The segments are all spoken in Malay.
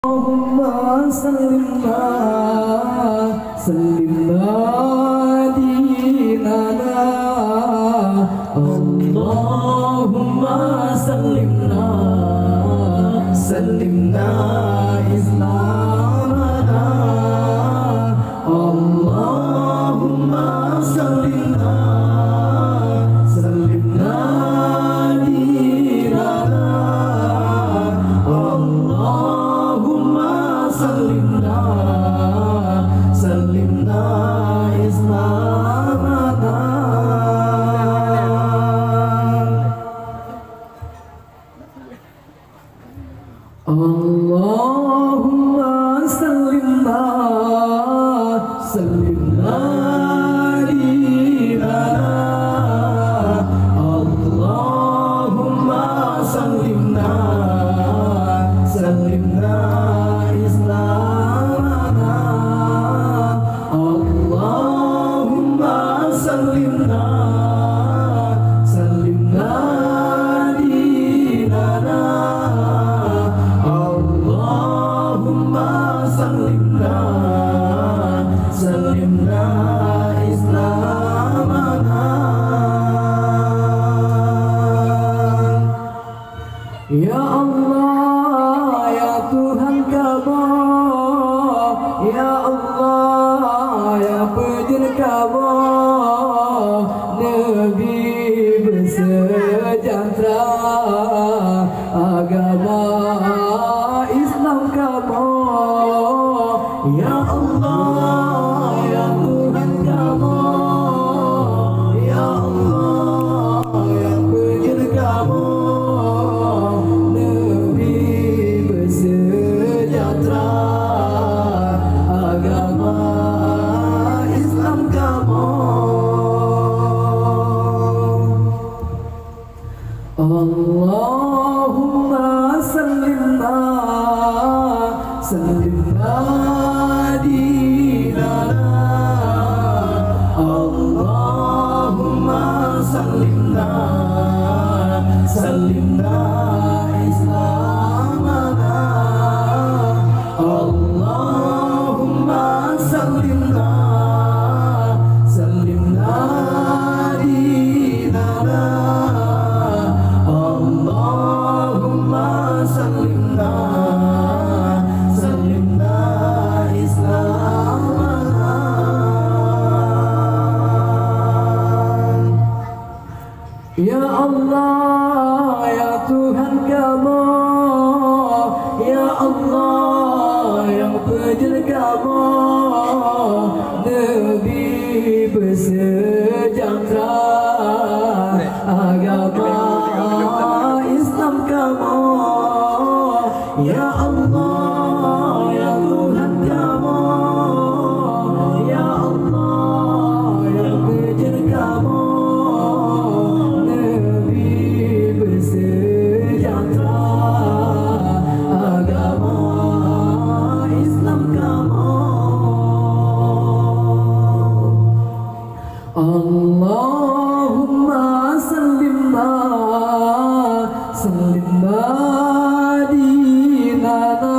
Allahumma sallimna dinana Allahumma sallimna islamana Allahumma sallimna dinana Allahumma sallimna islamana Allahumma sallimna dinana Allahumma sallimna islamana Allahumma sallimna dinana Allahumma sallimna islamana Ya Allah ya Tuhan kami Ya Allah ya Penjun kami Nabi bersejahtera agama Islam kami Ya Allah ya Tuhan kami Ya Allah ya Penjun kami Nabi bersejahtera agama Islam kami Allahumma sallimna dinana Allahumma sallimna islamana Allahumma sallimna dinana Allahumma sallimna islamana Ya Allah ya Tuhan kami Ya Allah yang Penjun kami Nabi bersejahtera agama Islam kami Ya Allah ya Tuhan kami Ya Allah yang Penjun kami Nabi bersejahtera agama Islam kami Allahumma sallimna dinana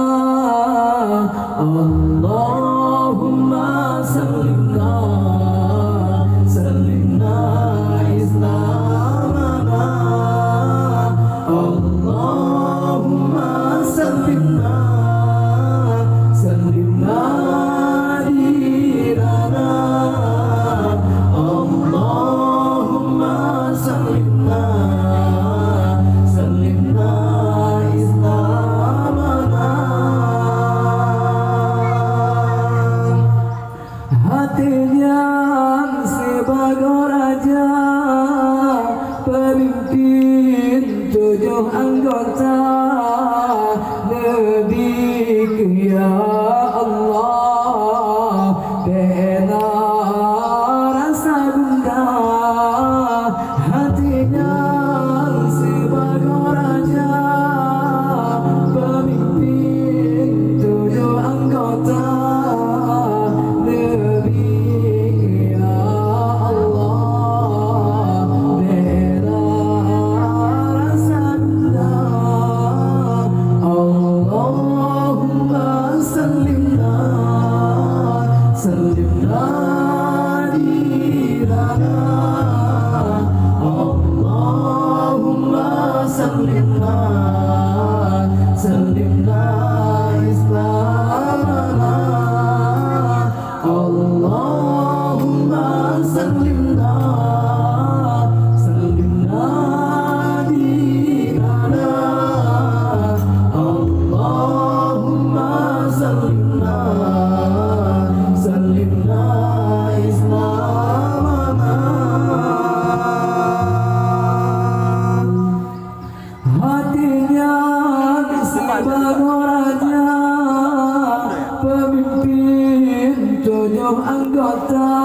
anggota